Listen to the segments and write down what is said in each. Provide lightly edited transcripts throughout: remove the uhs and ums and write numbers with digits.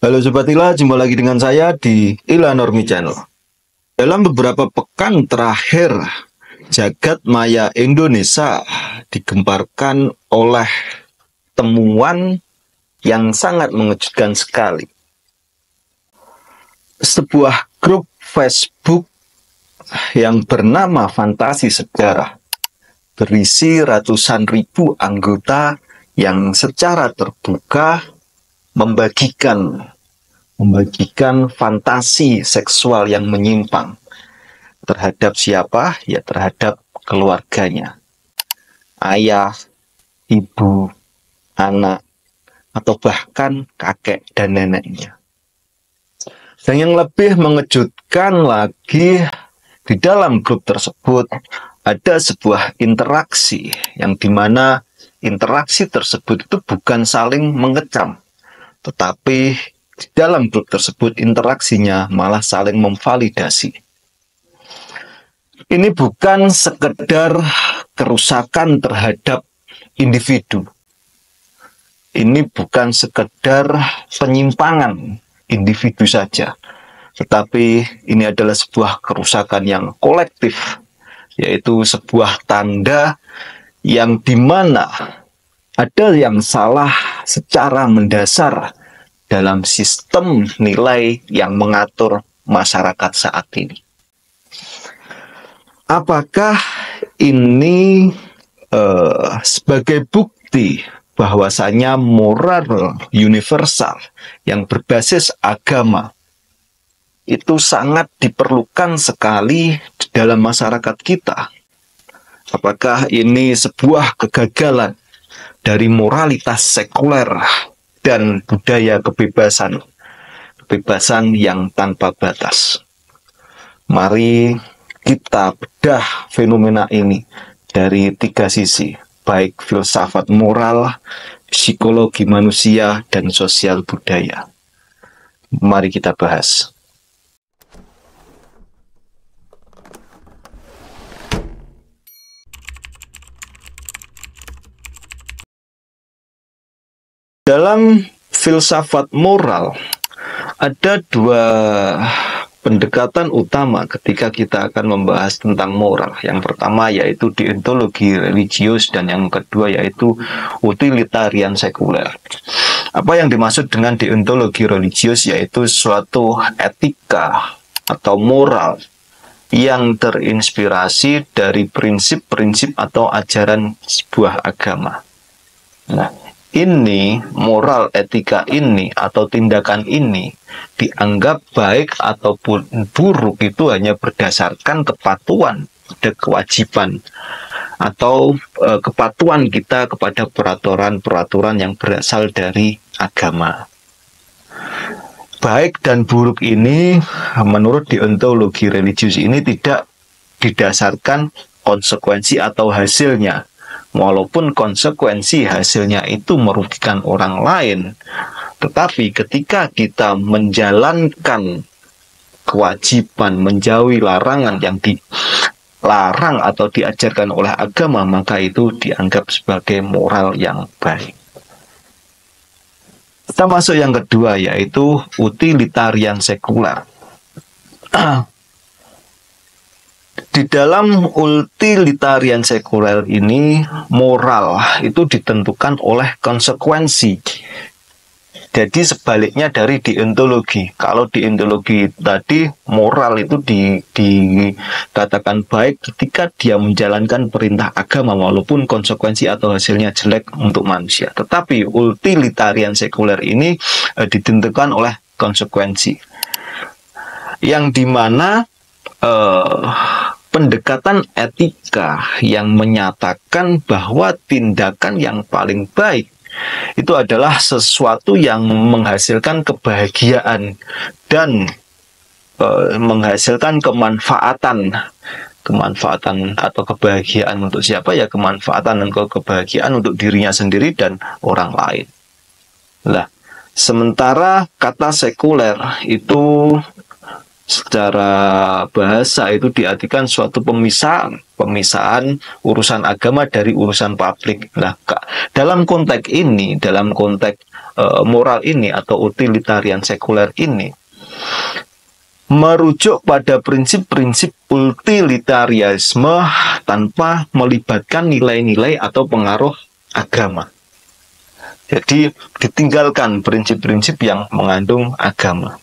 Halo Sobat Ila, jumpa lagi dengan saya di Ila Normi Channel. Dalam beberapa pekan terakhir, jagat maya Indonesia digemparkan oleh temuan yang sangat mengejutkan sekali. Sebuah grup Facebook yang bernama Fantasi Sejarah berisi ratusan ribu anggota yang secara terbuka membagikan fantasi seksual yang menyimpang terhadap siapa? Ya terhadap keluarganya. Ayah, ibu, anak, atau bahkan kakek dan neneknya. Dan yang lebih mengejutkan lagi, di dalam grup tersebut ada sebuah interaksi yang dimana interaksi tersebut itu bukan saling mengecam, tetapi di dalam grup tersebut interaksinya malah saling memvalidasi. Ini bukan sekedar kerusakan terhadap individu. Ini bukan sekedar penyimpangan individu saja, tetapi ini adalah sebuah kerusakan yang kolektif, yaitu sebuah tanda yang dimana ada yang salah secara mendasar dalam sistem nilai yang mengatur masyarakat saat ini. Apakah ini sebagai bukti bahwasanya moral universal yang berbasis agama itu sangat diperlukan sekali di dalam masyarakat kita? Apakah ini sebuah kegagalan dari moralitas sekuler dan budaya kebebasan yang tanpa batas? Mari kita bedah fenomena ini dari tiga sisi, baik filsafat moral, psikologi manusia, dan sosial budaya. Mari kita bahas. Dalam filsafat moral, ada dua pendekatan utama ketika kita akan membahas tentang moral. Yang pertama yaitu deontologi religius, dan yang kedua yaitu utilitarian sekuler. Apa yang dimaksud dengan deontologi religius? Yaitu suatu etika atau moral yang terinspirasi dari prinsip-prinsip atau ajaran sebuah agama. Nah, ini moral etika ini atau tindakan ini dianggap baik ataupun buruk itu hanya berdasarkan kepatuhan pada kewajiban atau kepatuhan kita kepada peraturan-peraturan yang berasal dari agama. Baik dan buruk ini menurut deontologi religius ini tidak didasarkan konsekuensi atau hasilnya. Walaupun konsekuensi hasilnya itu merugikan orang lain, tetapi ketika kita menjalankan kewajiban, menjauhi larangan yang dilarang atau diajarkan oleh agama, maka itu dianggap sebagai moral yang baik. Kita masuk yang kedua, yaitu utilitarian sekuler. Di dalam utilitarian sekuler ini, moral itu ditentukan oleh konsekuensi. Jadi sebaliknya dari deontologi. Kalau deontologi tadi, moral itu dikatakan baik ketika dia menjalankan perintah agama walaupun konsekuensi atau hasilnya jelek untuk manusia. Tetapi utilitarian sekuler ini ditentukan oleh konsekuensi. Yang dimana pendekatan etika yang menyatakan bahwa tindakan yang paling baik itu adalah sesuatu yang menghasilkan kebahagiaan dan menghasilkan kemanfaatan atau kebahagiaan untuk siapa? Ya, kemanfaatan dan kebahagiaan untuk dirinya sendiri dan orang lain. Nah, sementara kata sekuler itu secara bahasa itu diartikan suatu pemisahan urusan agama dari urusan publik. Nah, dalam konteks ini, dalam konteks moral ini atau utilitarian sekuler ini merujuk pada prinsip-prinsip utilitarianisme tanpa melibatkan nilai-nilai atau pengaruh agama. Jadi ditinggalkan prinsip-prinsip yang mengandung agama.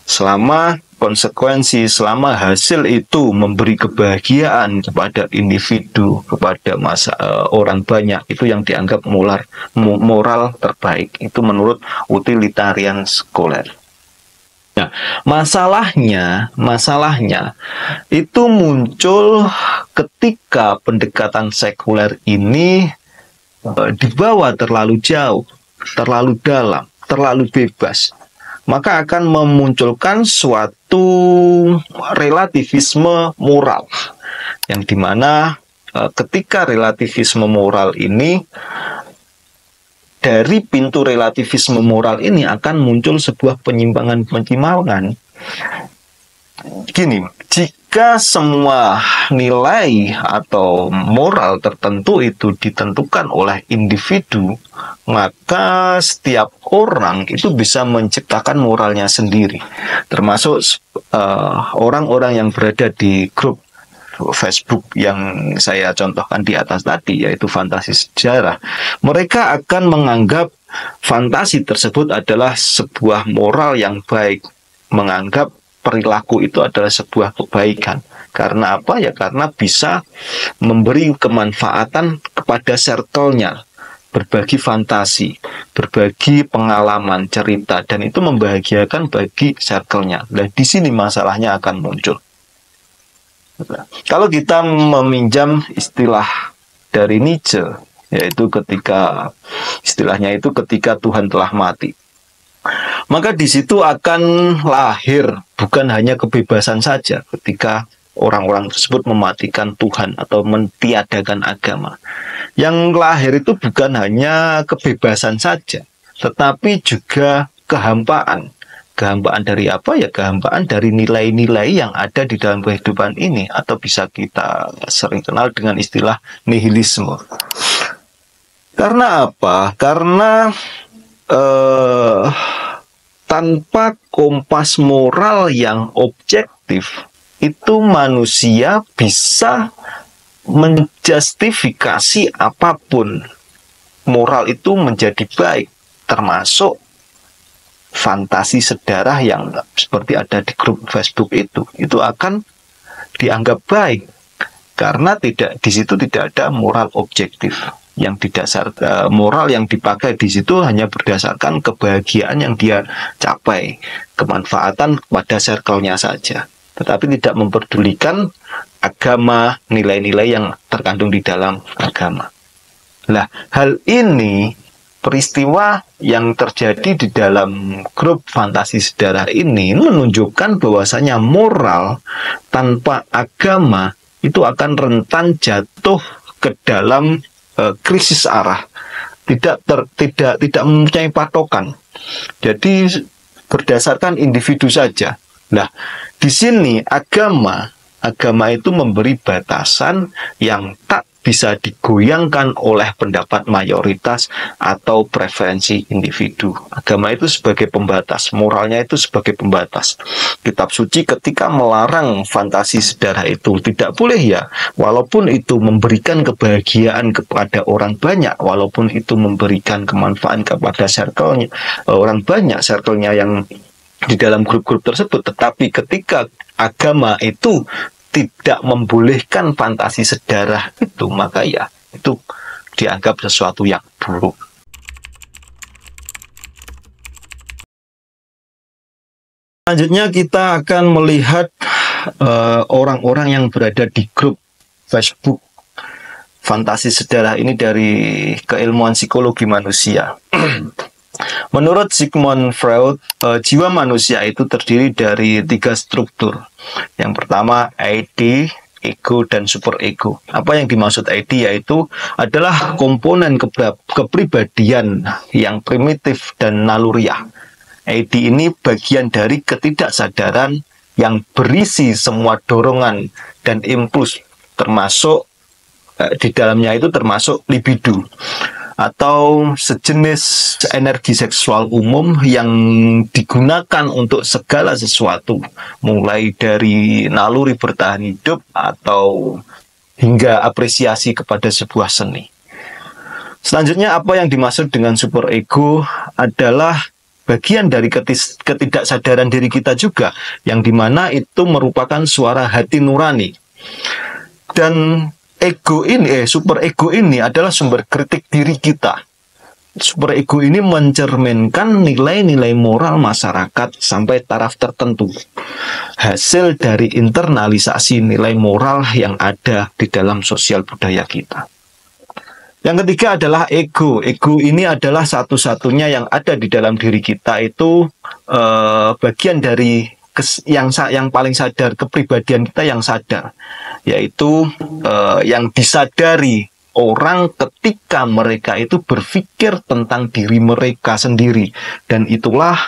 Selama konsekuensi, selama hasil itu memberi kebahagiaan kepada individu, kepada orang banyak, itu yang dianggap moral terbaik. Itu menurut utilitarian sekuler. Nah, masalahnya itu muncul ketika pendekatan sekuler ini dibawa terlalu jauh, terlalu dalam, terlalu bebas. Maka akan memunculkan suatu relativisme moral, yang dimana ketika relativisme moral ini, dari pintu relativisme moral ini akan muncul sebuah penyimpangan-penyimpangan. Gini, jika semua nilai atau moral tertentu itu ditentukan oleh individu, maka setiap orang itu bisa menciptakan moralnya sendiri. Termasuk orang-orang yang berada di grup Facebook yang saya contohkan di atas tadi, yaitu fantasi sejarah. Mereka akan menganggap fantasi tersebut adalah sebuah moral yang baik, menganggap perilaku itu adalah sebuah kebaikan. Karena apa? Ya karena bisa memberi kemanfaatan kepada circle-nya, berbagi fantasi, berbagi pengalaman, cerita, dan itu membahagiakan bagi circle-nya. Dan di sini masalahnya akan muncul. Kalau kita meminjam istilah dari Nietzsche, yaitu istilahnya itu ketika Tuhan telah mati, maka di situ akan lahir bukan hanya kebebasan saja ketika orang-orang tersebut mematikan Tuhan atau mentiadakan agama. Yang lahir itu bukan hanya kebebasan saja, tetapi juga kehampaan. Kehampaan dari apa? Ya kehampaan dari nilai-nilai yang ada di dalam kehidupan ini, atau bisa kita sering kenal dengan istilah nihilisme. Karena apa? Karena tanpa kompas moral yang objektif, itu manusia bisa menjustifikasi apapun. Moral itu menjadi baik, termasuk fantasi sejarah yang seperti ada di grup Facebook itu akan dianggap baik karena di situ tidak ada moral objektif yang didasarkan. Moral yang dipakai di situ hanya berdasarkan kebahagiaan yang dia capai, kemanfaatan kepada circle-nya saja, tetapi tidak memperdulikan agama, nilai-nilai yang terkandung di dalam agama. Nah, hal ini, peristiwa yang terjadi di dalam grup fantasi sejarah ini menunjukkan bahwasanya moral tanpa agama itu akan rentan jatuh ke dalam krisis arah, tidak mempunyai patokan. Jadi berdasarkan individu saja. Nah, di sini agama itu memberi batasan yang tak bisa digoyangkan oleh pendapat mayoritas atau preferensi individu. Agama itu sebagai pembatas, moralnya itu sebagai pembatas. Kitab suci ketika melarang fantasi sejarah itu tidak boleh ya, walaupun itu memberikan kebahagiaan kepada orang banyak, walaupun itu memberikan kemanfaatan kepada circle-nya, orang banyak circle-nya yang di dalam grup-grup tersebut, tetapi ketika agama itu tidak membolehkan fantasi sejarah itu, maka ya itu dianggap sesuatu yang buruk. Selanjutnya kita akan melihat orang-orang yang berada di grup Facebook fantasi sejarah ini dari keilmuan psikologi manusia. Menurut Sigmund Freud, jiwa manusia itu terdiri dari 3 struktur. Yang pertama, ID, ego, dan superego. Apa yang dimaksud ID? Yaitu adalah komponen kepribadian yang primitif dan naluriah. ID ini bagian dari ketidaksadaran yang berisi semua dorongan dan impuls, termasuk di dalamnya itu termasuk libido. atau sejenis energi seksual umum yang digunakan untuk segala sesuatu, mulai dari naluri bertahan hidup atau hingga apresiasi kepada sebuah seni. Selanjutnya, apa yang dimaksud dengan superego adalah bagian dari ketidaksadaran diri kita juga, yang dimana itu merupakan suara hati nurani. Dan superego ini adalah sumber kritik diri kita. Superego ini mencerminkan nilai-nilai moral masyarakat sampai taraf tertentu, hasil dari internalisasi nilai moral yang ada di dalam sosial budaya kita. Yang ketiga adalah ego. Ego ini adalah satu-satunya yang ada di dalam diri kita, itu bagian dari yang paling sadar, kepribadian kita yang sadar, yaitu yang disadari orang ketika mereka itu berpikir tentang diri mereka sendiri, dan itulah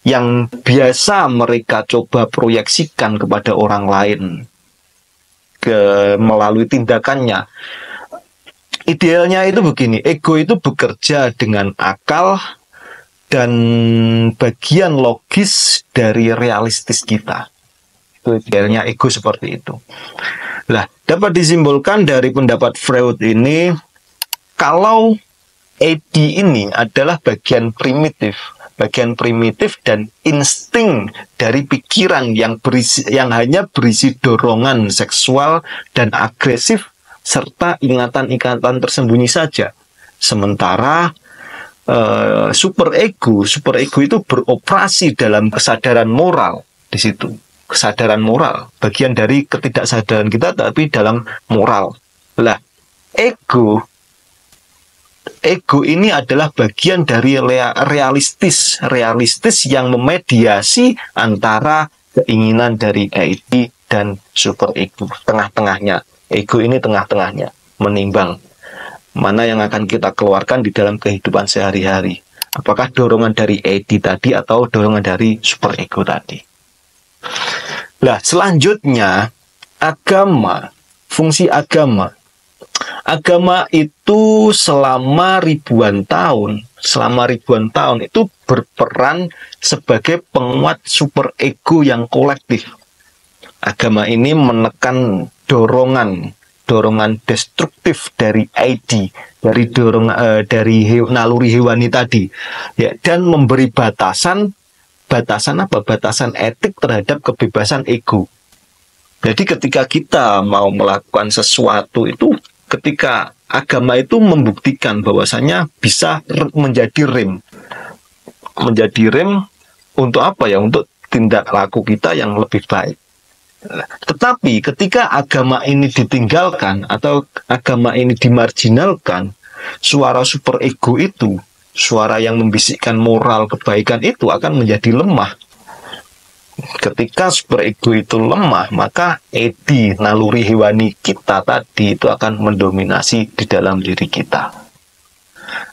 yang biasa mereka coba proyeksikan kepada orang lain melalui tindakannya. Idealnya itu begini, ego itu bekerja dengan akal dan bagian logis dari realistis kita. Itu idealnya ego seperti itu. Nah, dapat disimpulkan dari pendapat Freud ini, kalau id ini adalah bagian primitif dan insting dari pikiran yang hanya berisi dorongan seksual dan agresif serta ingatan-ingatan tersembunyi saja. Sementara superego itu beroperasi dalam kesadaran moral di situ. Kesadaran moral, bagian dari ketidaksadaran kita tapi dalam moral. Lah, ego ini adalah bagian dari realistis yang memediasi antara keinginan dari id dan superego. Tengah-tengahnya. Ego ini tengah-tengahnya, menimbang mana yang akan kita keluarkan di dalam kehidupan sehari-hari. Apakah dorongan dari id tadi atau dorongan dari superego tadi. Nah, selanjutnya agama, fungsi agama. Agama itu selama ribuan tahun itu berperan sebagai penguat superego yang kolektif. Agama ini menekan dorongan destruktif dari id, dari naluri hewani tadi, ya, dan memberi batasan etik terhadap kebebasan ego. Jadi ketika kita mau melakukan sesuatu itu, ketika agama itu membuktikan bahwasanya bisa menjadi rem untuk apa ya? Untuk tindak laku kita yang lebih baik. Tetapi ketika agama ini ditinggalkan atau agama ini dimarginalkan, suara superego itu, suara yang membisikkan moral kebaikan itu akan menjadi lemah. Ketika superego itu lemah, maka edi, naluri hewani kita tadi itu akan mendominasi di dalam diri kita.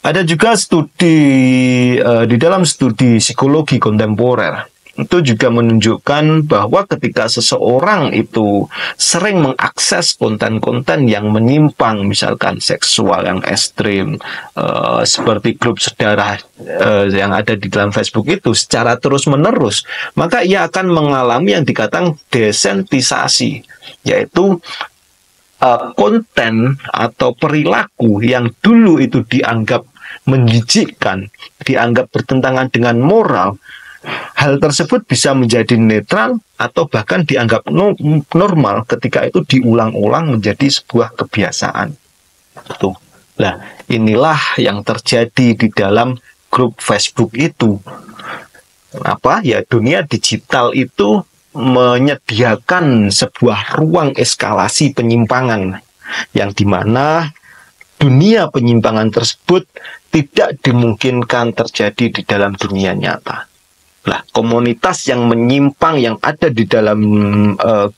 Ada juga di dalam studi psikologi kontemporer, itu juga menunjukkan bahwa ketika seseorang itu sering mengakses konten-konten yang menyimpang, misalkan seksual yang ekstrim, seperti grup sedarah yang ada di dalam Facebook itu secara terus-menerus, maka ia akan mengalami yang dikatakan desensitisasi, yaitu konten atau perilaku yang dulu itu dianggap menjijikkan, dianggap bertentangan dengan moral. Hal tersebut bisa menjadi netral atau bahkan dianggap normal ketika itu diulang-ulang menjadi sebuah kebiasaan. Tuh. Nah, inilah yang terjadi di dalam grup Facebook itu. Kenapa? Ya, dunia digital itu menyediakan sebuah ruang eskalasi penyimpangan yang dimana dunia penyimpangan tersebut tidak dimungkinkan terjadi di dalam dunia nyata. Nah, komunitas yang menyimpang yang ada di dalam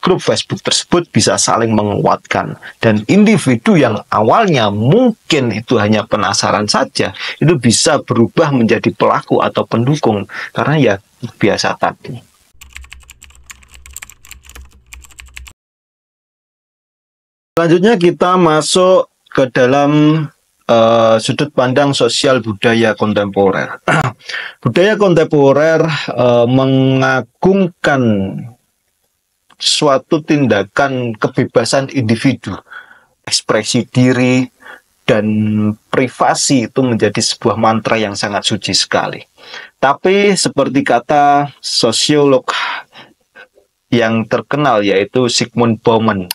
grup Facebook tersebut bisa saling menguatkan. Dan individu yang awalnya mungkin itu hanya penasaran saja, itu bisa berubah menjadi pelaku atau pendukung. Karena ya biasa tadi. Selanjutnya kita masuk ke dalam sudut pandang sosial budaya kontemporer. Budaya kontemporer mengagungkan suatu tindakan kebebasan individu, ekspresi diri, dan privasi itu menjadi sebuah mantra yang sangat suci sekali. Tapi seperti kata sosiolog yang terkenal yaitu Zygmunt Bauman,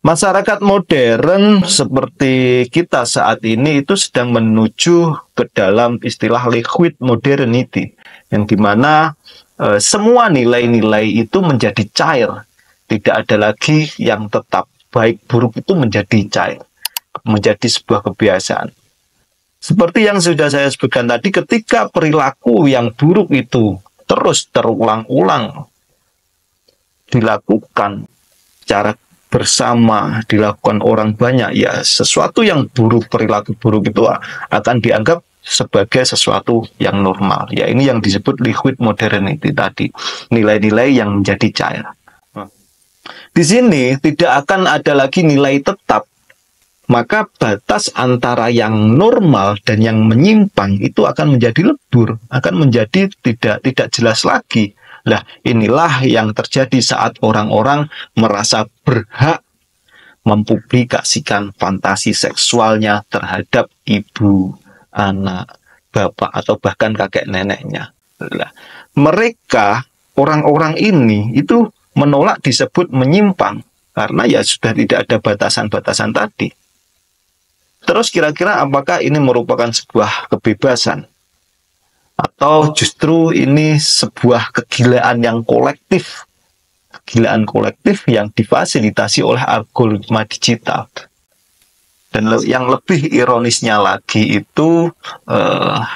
masyarakat modern seperti kita saat ini itu sedang menuju ke dalam istilah liquid modernity, yang dimana semua nilai-nilai itu menjadi cair. Tidak ada lagi yang tetap, baik buruk itu menjadi cair, menjadi sebuah kebiasaan. Seperti yang sudah saya sebutkan tadi, ketika perilaku yang buruk itu terus terulang-ulang dilakukan secara bersama, dilakukan orang banyak, ya sesuatu yang buruk, perilaku buruk itu akan dianggap sebagai sesuatu yang normal. Ya ini yang disebut liquid modernity tadi, nilai-nilai yang menjadi cair. Di sini tidak akan ada lagi nilai tetap, maka batas antara yang normal dan yang menyimpang itu akan menjadi lebur, akan menjadi tidak jelas lagi. Nah, inilah yang terjadi saat orang-orang merasa berhak mempublikasikan fantasi seksualnya terhadap ibu, anak, bapak, atau bahkan kakek neneknya. Nah, mereka, orang-orang ini itu menolak disebut menyimpang, karena ya sudah tidak ada batasan-batasan tadi. Terus kira-kira apakah ini merupakan sebuah kebebasan? Atau justru ini sebuah kegilaan yang kolektif, kegilaan kolektif yang difasilitasi oleh algoritma digital. Dan yang lebih ironisnya lagi itu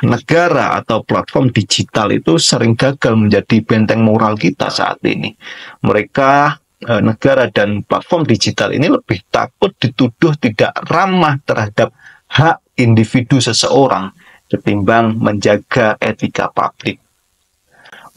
negara atau platform digital itu sering gagal menjadi benteng moral kita saat ini. Mereka, negara dan platform digital ini lebih takut dituduh tidak ramah terhadap hak individu seseorang ketimbang menjaga etika publik.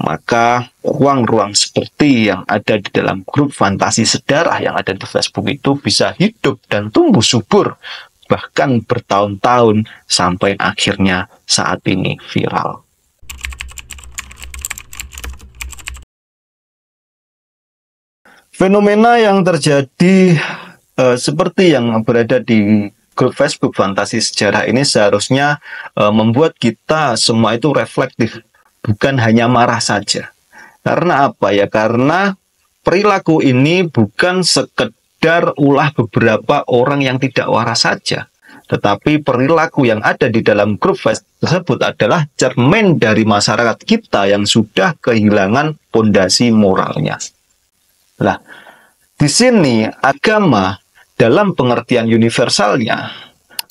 Maka ruang-ruang seperti yang ada di dalam grup fantasi sedarah yang ada di Facebook itu bisa hidup dan tumbuh subur, bahkan bertahun-tahun sampai akhirnya saat ini viral. Fenomena yang terjadi seperti yang berada di grup Facebook fantasi sejarah ini seharusnya membuat kita semua itu reflektif, bukan hanya marah saja. Karena apa ya? Karena perilaku ini bukan sekedar ulah beberapa orang yang tidak waras saja, tetapi perilaku yang ada di dalam grup Facebook tersebut adalah cermin dari masyarakat kita yang sudah kehilangan fondasi moralnya. Nah, di sini agama dalam pengertian universalnya,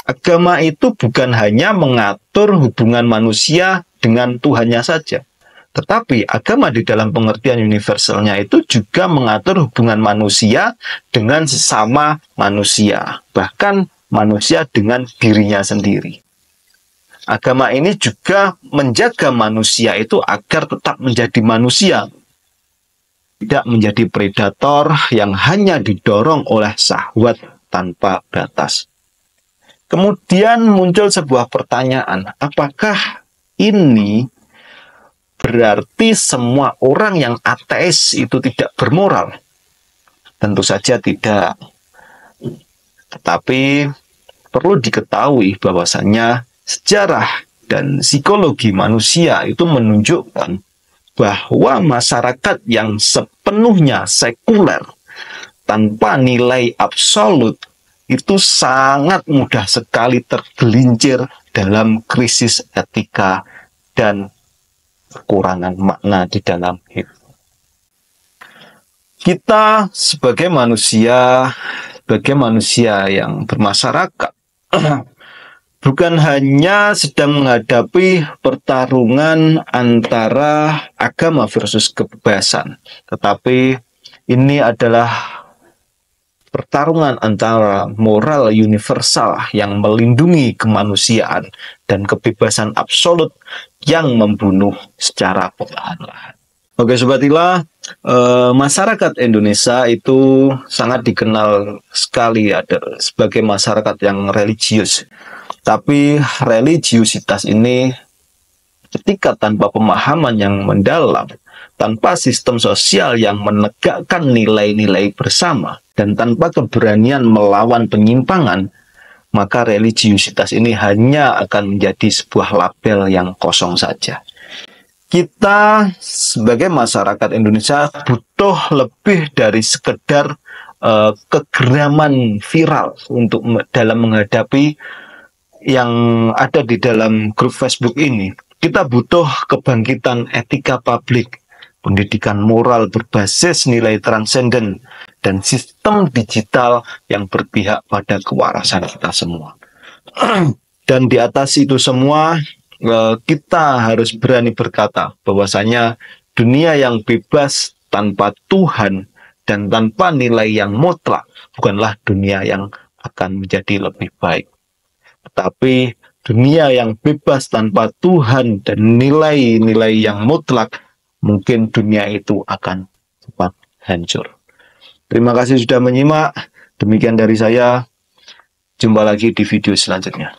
agama itu bukan hanya mengatur hubungan manusia dengan Tuhannya saja, tetapi agama di dalam pengertian universalnya itu juga mengatur hubungan manusia dengan sesama manusia, bahkan manusia dengan dirinya sendiri. Agama ini juga menjaga manusia itu agar tetap menjadi manusia, tidak menjadi predator yang hanya didorong oleh syahwat tanpa batas. Kemudian muncul sebuah pertanyaan, apakah ini berarti semua orang yang ateis itu tidak bermoral? Tentu saja tidak. Tetapi perlu diketahui bahwasannya sejarah dan psikologi manusia itu menunjukkan bahwa masyarakat yang sepenuhnya sekuler tanpa nilai absolut itu sangat mudah sekali tergelincir dalam krisis etika dan kekurangan makna di dalam hidup. Kita sebagai manusia yang bermasyarakat bukan hanya sedang menghadapi pertarungan antara agama versus kebebasan, tetapi ini adalah pertarungan antara moral universal yang melindungi kemanusiaan dan kebebasan absolut yang membunuh secara perlahan-lahan. Oke Sobat Ila, masyarakat Indonesia itu sangat dikenal sekali ada sebagai masyarakat yang religius. Tapi religiusitas ini ketika tanpa pemahaman yang mendalam, tanpa sistem sosial yang menegakkan nilai-nilai bersama, dan tanpa keberanian melawan penyimpangan, maka religiusitas ini hanya akan menjadi sebuah label yang kosong saja. Kita sebagai masyarakat Indonesia butuh lebih dari sekedar kegeraman viral untuk dalam menghadapi yang ada di dalam grup Facebook ini. Kita butuh kebangkitan etika publik, pendidikan moral berbasis nilai transenden, dan sistem digital yang berpihak pada kewarasan kita semua. Dan di atas itu semua, kita harus berani berkata bahwasanya dunia yang bebas tanpa Tuhan dan tanpa nilai yang mutlak bukanlah dunia yang akan menjadi lebih baik. Tetapi dunia yang bebas tanpa Tuhan dan nilai-nilai yang mutlak, mungkin dunia itu akan cepat hancur. Terima kasih sudah menyimak. Demikian dari saya. Jumpa lagi di video selanjutnya.